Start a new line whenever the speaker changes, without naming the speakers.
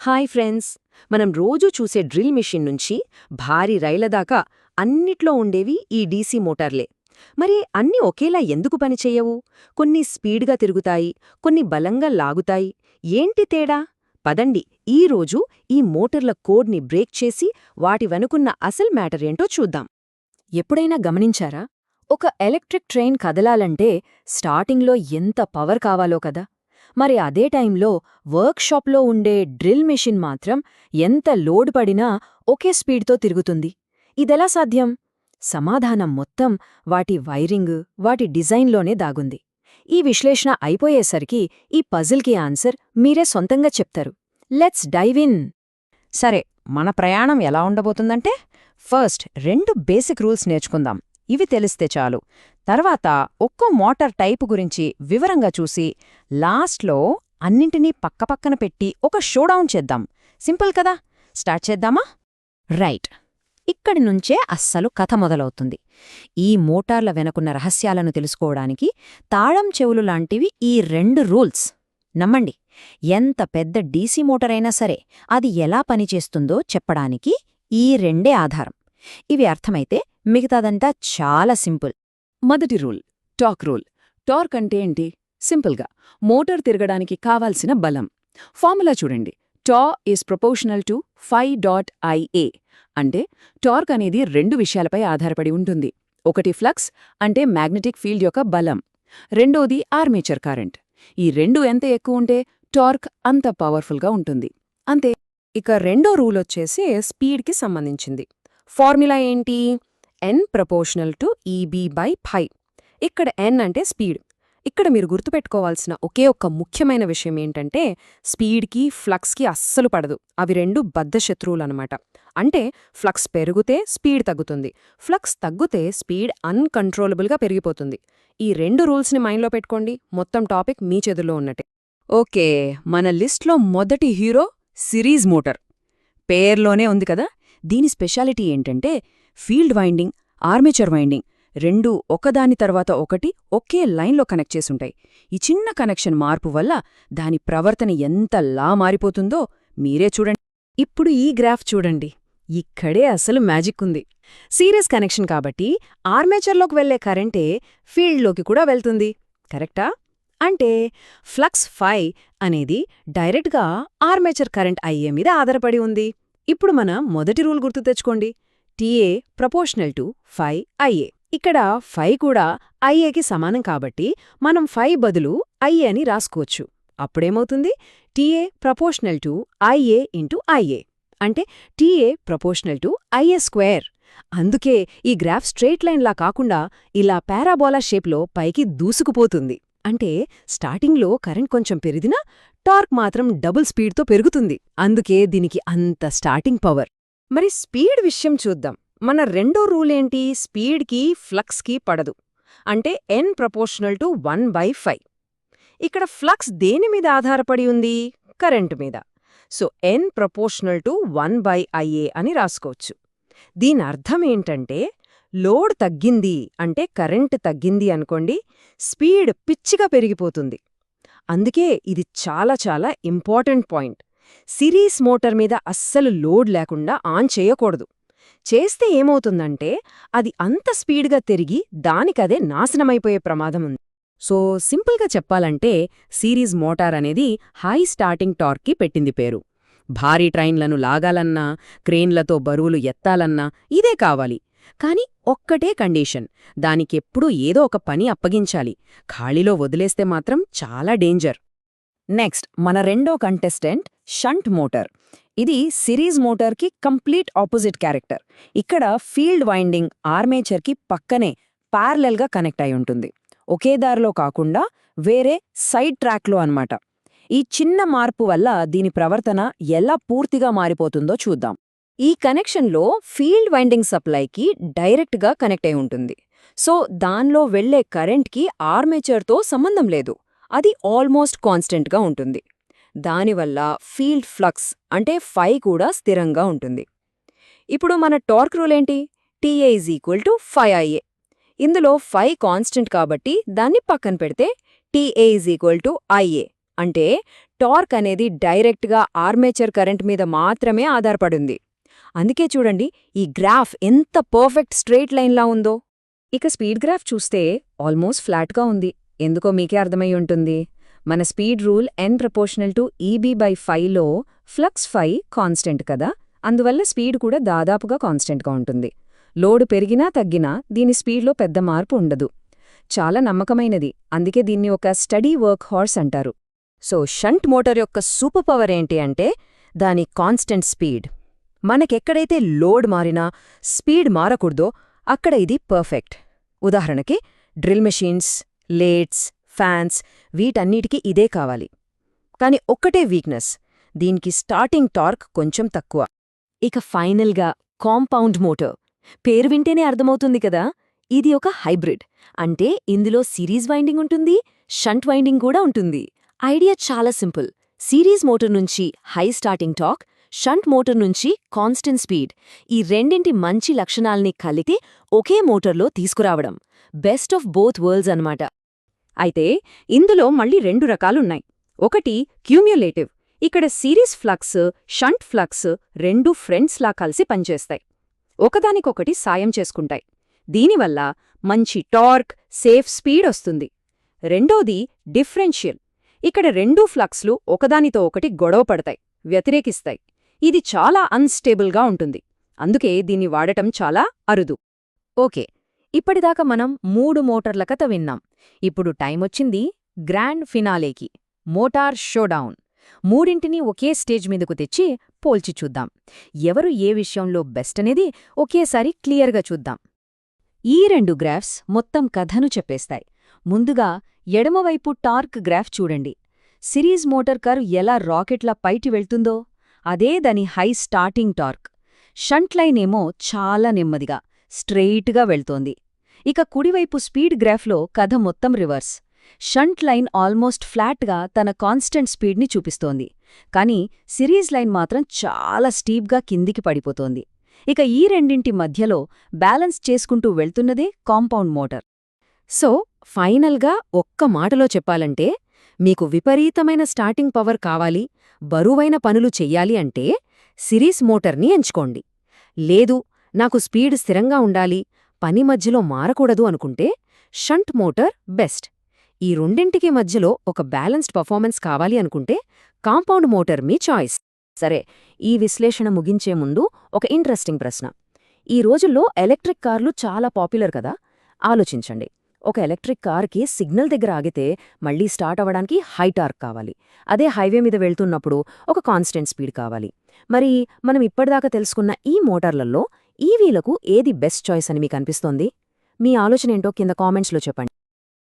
Hi friends. మనం రోజూ చూసే డ్రిల్ మిషన్ నుంచి భారీ రైళ్ల దాకా అన్నిట్లో ఉండేవి ఈ డీసీ మోటార్లే. మరి అన్నీ ఒకేలా ఎందుకు పనిచెయ్యవు? కొన్ని స్పీడ్గా తిరుగుతాయి, కొన్ని బలంగా లాగుతాయి. ఏంటి తేడా? పదండి ఈరోజు ఈ మోటార్ల కోడ్ని బ్రేక్ చేసి వాటి వెనుకున్న అసలు మ్యాటర్ ఏంటో చూద్దాం. ఎప్పుడైనా గమనించారా? ఒక ఎలక్ట్రిక్ ట్రైన్ కదలాలంటే స్టార్టింగ్లో ఎంత పవర్ కావాలో కదా. మరి అదే టైంలో వర్క్షాప్లో ఉండే డ్రిల్ మెషిన్ మాత్రం ఎంత లోడ్ పడినా ఒకే స్పీడ్తో తిరుగుతుంది. ఇదెలా సాధ్యం? సమాధానం మొత్తం వాటి వైరింగ్, వాటి డిజైన్లోనే దాగుంది. ఈ విశ్లేషణ అయిపోయేసరికి ఈ పజిల్కి ఆన్సర్ మీరే సొంతంగా చెప్తారు. Let's dive in. సరే, మన ప్రయాణం ఎలా ఉండబోతుందంటే ఫస్ట్ 2 బేసిక్ రూల్స్ నేర్చుకుందాం. ఇవి తెలిస్తే చాలు. తర్వాత ఒక్కో మోటార్ టైపు గురించి వివరంగా చూసి లాస్ట్లో అన్నింటినీ పక్కపక్కన పెట్టి ఒక షోడౌన్ చేద్దాం. సింపుల్ కదా? స్టార్ట్ చేద్దామా? రైట్. ఇక్కడి నుంచే అస్సలు కథ మొదలవుతుంది. ఈ మోటార్ల వెనకున్న రహస్యాలను తెలుసుకోవడానికి తాళం చెవులు లాంటివి ఈ 2 రూల్స్. నమ్మండి, ఎంత పెద్ద డీసీ మోటారైనా సరే అది ఎలా పనిచేస్తుందో చెప్పడానికి ఈ 2 ఆధారం. ఇవి అర్థమైతే మిగతాదంతా చాలా సింపుల్.
మొదటి రూల్, టార్క్ రూల్. టార్క్ అంటే ఏంటి? సింపుల్గా మోటార్ తిరగడానికి కావాల్సిన బలం. ఫార్ములా చూడండి. టా ఈజ్ ప్రపోర్షనల్ టు φ.ia. అంటే టార్క్ అనేది 2 విషయాలపై ఆధారపడి ఉంటుంది. ఒకటి ఫ్లక్స్ అంటే మ్యాగ్నెటిక్ ఫీల్డ్ యొక్క బలం, రెండోది ఆర్మేచర్ కరెంట్. ఈ 2 ఎంత ఎక్కువ ఉంటే టార్క్ అంత పవర్ఫుల్గా ఉంటుంది. అంతే.
ఇక రెండో రూల్ వచ్చేసి స్పీడ్కి సంబంధించింది. ఫార్ములా ఏంటి? n proportional to EB/φ. ఇక్కడ n అంటే స్పీడ్. ఇక్కడ మీరు గుర్తుపెట్టుకోవాల్సిన ఒకే ఒక్క ముఖ్యమైన విషయం ఏంటంటే స్పీడ్కి ఫ్లక్స్కి అస్సలు పడదు. అవి 2 బద్ధశత్రువులన్నమాట. అంటే ఫ్లక్స్ పెరిగితే స్పీడ్ తగ్గుతుంది, ఫ్లక్స్ తగ్గితే స్పీడ్ అన్కంట్రోలబుల్గా పెరిగిపోతుంది. ఈ 2 రూల్స్ని మైండ్లో పెట్టుకోండి. మొత్తం టాపిక్ మీ చేతుల్లో ఉన్నట్టే. ఓకే, మన లిస్ట్లో మొదటి హీరో సిరీస్ మోటార్. పేర్లోనే ఉంది కదా. దీని స్పెషాలిటీ ఏంటంటే ఫీల్డ్ వైండింగ్, ఆర్మేచర్ వైండింగ్ 2 ఒకదాని తర్వాత ఒకటి ఒకే లైన్లో కనెక్ట్ చేసుంటాయి. ఈ చిన్న కనెక్షన్ మార్పు వల్ల దాని ప్రవర్తన ఎంతలా మారిపోతుందో మీరే చూడండి. ఇప్పుడు ఈ గ్రాఫ్ చూడండి. ఇక్కడే అసలు మ్యాజిక్ ఉంది. సీరీస్ కనెక్షన్ కాబట్టి ఆర్మేచర్లోకి వెళ్లే కరెంటే ఫీల్డ్లోకి కూడా వెళ్తుంది. కరెక్టా? అంటే ఫ్లక్స్ φ అనేది డైరెక్ట్గా ఆర్మేచర్ కరెంట్ IA మీద ఆధారపడి ఉంది. ఇప్పుడు మన మొదటి రూల్ గుర్తు తెచ్చుకోండి. TA proportional to φ/IA. ఇక్కడ φ కూడా IAకి సమానం కాబట్టి మనం φ బదులు IA అని రాసుకోవచ్చు. అప్పుడేమవుతుంది? TA proportional to IA into IA. అంటే TA ప్రపోర్షనల్ టు IA². అందుకే ఈ గ్రాఫ్ స్ట్రెయిట్ లైన్లా కాకుండా ఇలా పారాబోలా షేప్లో పైకి దూసుకుపోతుంది. అంటే స్టార్టింగ్లో కరెంట్ కొంచెం పెరిగినా టార్క్ మాత్రం డబుల్ స్పీడ్తో పెరుగుతుంది. అందుకే దీనికి అంత స్టార్టింగ్ పవర్. మరి స్పీడ్ విషయం చూద్దాం. మన రెండో రూల్ ఏంటి? స్పీడ్కి ఫ్లక్స్కి పడదు. అంటే n ప్రపోర్షనల్ టు 1/φ. ఇక్కడ ఫ్లక్స్ దేని మీద ఆధారపడి ఉంది? కరెంటు మీద. So n proportional to 1/ia అని రాసుకోవచ్చు. దీని అర్థం ఏంటంటే లోడ్ తగ్గింది అంటే కరెంటు తగ్గింది అనుకోండి, స్పీడ్ పిచ్చిగా పెరిగిపోతుంది. అందుకే ఇది చాలా చాలా ఇంపార్టెంట్ పాయింట్. సిరీస్ మోటార్ మీద అస్సలు లోడ్ లేకుండా ఆన్ చేయకూడదు. చేస్తే ఏమవుతుందంటే అది అంత స్పీడ్గా తిరిగి దానికదే నాశనమైపోయే ప్రమాదం ఉంది. సో సింపుల్గా చెప్పాలంటే సిరీస్ మోటార్ అనేది హై స్టార్టింగ్ టార్క్కి పెట్టింది పేరు. భారీ ట్రైన్లను లాగాలన్నా, క్రేన్లతో బరువులు ఎత్తాలన్నా ఇదే కావాలి. కాని ఒక్కటే కండీషన్, దానికెప్పుడూ ఏదో ఒక పని అప్పగించాలి. ఖాళీలో వదిలేస్తే మాత్రం చాలా డేంజర్. నెక్స్ట్ మన రెండో కంటెస్టెంట్ షంట్ మోటార్. ఇది సిరీస్ మోటార్కి కంప్లీట్ ఆపోజిట్ క్యారెక్టర్. ఇక్కడ ఫీల్డ్ వైండింగ్ ఆర్మేచర్కి పక్కనే ప్యారలల్గా కనెక్ట్ అయి ఉంటుంది. ఒకే దారిలో కాకుండా వేరే సైడ్ ట్రాక్లో అన్నమాట. ఈ చిన్న మార్పు వల్ల దీని ప్రవర్తన ఎలా పూర్తిగా మారిపోతుందో చూద్దాం. ఈ కనెక్షన్లో ఫీల్డ్ వైండింగ్ సప్లైకి డైరెక్ట్గా కనెక్ట్ అయి ఉంటుంది. సో దానిలో వెళ్లే కరెంట్కి ఆర్మేచర్తో సంబంధం లేదు. అది ఆల్మోస్ట్ కాన్స్టెంట్గా ఉంటుంది. దానివల్ల ఫీల్డ్ ఫ్లక్స్ అంటే φ కూడా స్థిరంగా ఉంటుంది. ఇప్పుడు మన టార్క్ రూల్ ఏంటి? TA = φIA. ఇందులో φ కాన్స్టెంట్ కాబట్టి దాన్ని పక్కన పెడితే TA = IA. అంటే టార్క్ అనేది డైరెక్ట్గా ఆర్మేచర్ కరెంట్ మీద మాత్రమే ఆధారపడింది. అందుకే చూడండి ఈ గ్రాఫ్ ఎంత పర్ఫెక్ట్ స్ట్రెయిట్ లైన్లా ఉందో. ఇక స్పీడ్ గ్రాఫ్ చూస్తే ఆల్మోస్ట్ ఫ్లాట్గా ఉంది. ఎందుకో మీకే అర్థమై ఉంటుంది. మన స్పీడ్ రూల్ n/EB/φలో ఫ్లక్స్ φ కాన్స్టెంట్ కదా, అందువల్ల స్పీడ్ కూడా దాదాపుగా కాన్స్టెంట్గా ఉంటుంది. లోడ్ పెరిగినా తగ్గినా దీని స్పీడ్లో పెద్ద మార్పు ఉండదు. చాలా నమ్మకమైనది, అందుకే దీన్ని ఒక స్టడీ వర్క్ హార్స్ అంటారు. సో షంట్ మోటార్ యొక్క సూపర్ పవర్ ఏంటి అంటే దాని కాన్స్టెంట్ స్పీడ్. మనకెక్కడైతే లోడ్ మారినా స్పీడ్ మారకూడదో అక్కడ ఇది పర్ఫెక్ట్. ఉదాహరణకి డ్రిల్ మెషీన్స్, లేట్స్, ఫ్యాన్స్ వీటన్నిటికీ ఇదే కావాలి. కాని ఒక్కటే వీక్నెస్, దీనికి స్టార్టింగ్ టార్క్ కొంచెం తక్కువ. ఇక ఫైనల్గా కాంపౌండ్ మోటార్. పేరు వింటేనే అర్థమవుతుంది కదా, ఇది ఒక హైబ్రిడ్. అంటే ఇందులో సిరీస్ వైండింగ్ ఉంటుంది, షంట్ వైండింగ్ కూడా ఉంటుంది. ఐడియా చాలా సింపుల్. సిరీస్ మోటార్ నుంచి high starting torque, shunt motor నుంచి కాన్స్టెంట్ స్పీడ్, ఈ రెండింటి మంచి లక్షణాల్ని కలిపి ఒకే మోటార్లో తీసుకురావడం. బెస్ట్ ఆఫ్ బోత్ వరల్డ్స్ అన్నమాట. అయితే ఇందులో మళ్ళీ 2 రకాలున్నాయి. ఒకటి క్యూమ్యులేటివ్. ఇక్కడ సిరీస్ ఫ్లక్స్, షంట్ ఫ్లక్స్ రెండూ ఫ్రెండ్స్లా కలిసి పనిచేస్తాయి. ఒకదానికొకటి సాయం చేసుకుంటాయి. దీనివల్ల మంచి టార్క్, సేఫ్ స్పీడ్ వస్తుంది. రెండోది డిఫరెన్షియల్. ఇక్కడ రెండూ ఫ్లక్స్లు ఒకదానితో ఒకటి గొడవ పడతాయి, వ్యతిరేకిస్తాయి. ఇది చాలా అన్స్టేబుల్గా ఉంటుంది. అందుకే దీన్ని వాడటం చాలా అరుదు. ఓకే, ఇప్పటిదాకా మనం 3 మోటార్ల కథ విన్నాం. ఇప్పుడు టైమొచ్చింది గ్రాండ్ ఫినాలేకి, మోటార్ షోడౌన్. మూడింటినీ ఒకే స్టేజ్ మీదకు తెచ్చి పోల్చి చూద్దాం. ఎవరు ఏ విషయంలో బెస్ట్ అనేది ఒకేసారి క్లియర్గా చూద్దాం. ఈ 2 గ్రాఫ్స్ మొత్తం కథను చెప్పేస్తాయి. ముందుగా ఎడమవైపు టార్క్ గ్రాఫ్ చూడండి. సిరీస్ మోటార్ కర్వ్ ఎలా రాకెట్లా పైకి వెళ్తుందో అదే దాని high starting torque. Shunt line ఏమో చాలా నెమ్మదిగా, స్ట్రెయిట్గా వెళ్తోంది. ఇక కుడివైపు స్పీడ్ గ్రాఫ్లో కథ మొత్తం రివర్స్. షంట్ లైన్ ఆల్మోస్ట్ ఫ్లాట్గా తన కాన్స్టెంట్ స్పీడ్ని చూపిస్తోంది. కానీ సిరీస్ లైన్ మాత్రం చాలా స్టీప్గా కిందికి పడిపోతోంది. ఇక ఈ రెండింటి మధ్యలో బ్యాలెన్స్ చేసుకుంటూ వెళ్తున్నదే కాంపౌండ్ మోటార్. సో ఫైనల్గా ఒక్క మాటలో చెప్పాలంటే, మీకు విపరీతమైన స్టార్టింగ్ పవర్ కావాలి, బరువైన పనులు చెయ్యాలి అంటే సిరీస్ మోటార్ని ఎంచుకోండి. లేదు, నాకు స్పీడ్ స్థిరంగా ఉండాలి, పని మధ్యలో మారకూడదు అనుకుంటే షంట్ మోటార్ బెస్ట్. ఈ రెండింటికి మధ్యలో ఒక బ్యాలెన్స్డ్ పర్ఫార్మెన్స్ కావాలి అనుకుంటే కాంపౌండ్ మోటార్ మీ చాయిస్. సరే, ఈ విశ్లేషణ ముగించే ముందు ఒక ఇంట్రెస్టింగ్ ప్రశ్న. ఈ రోజుల్లో ఎలక్ట్రిక్ కార్లు చాలా పాపులర్ కదా. ఆలోచించండి, ఒక ఎలక్ట్రిక్ కార్కి సిగ్నల్ దగ్గర ఆగితే మళ్లీ స్టార్ట్ అవ్వడానికి హై టార్క్ కావాలి. అదే హైవే మీద వెళ్తున్నప్పుడు ఒక కాన్స్టెంట్ స్పీడ్ కావాలి. మరి మనం ఇప్పటిదాకా తెలుసుకున్న ఈ మోటార్లలో ఈవీలకు ఏది బెస్ట్ చాయిస్ అని మీకు అనిపిస్తోంది? మీ ఆలోచనేంటో కింద కామెంట్స్లో చెప్పండి.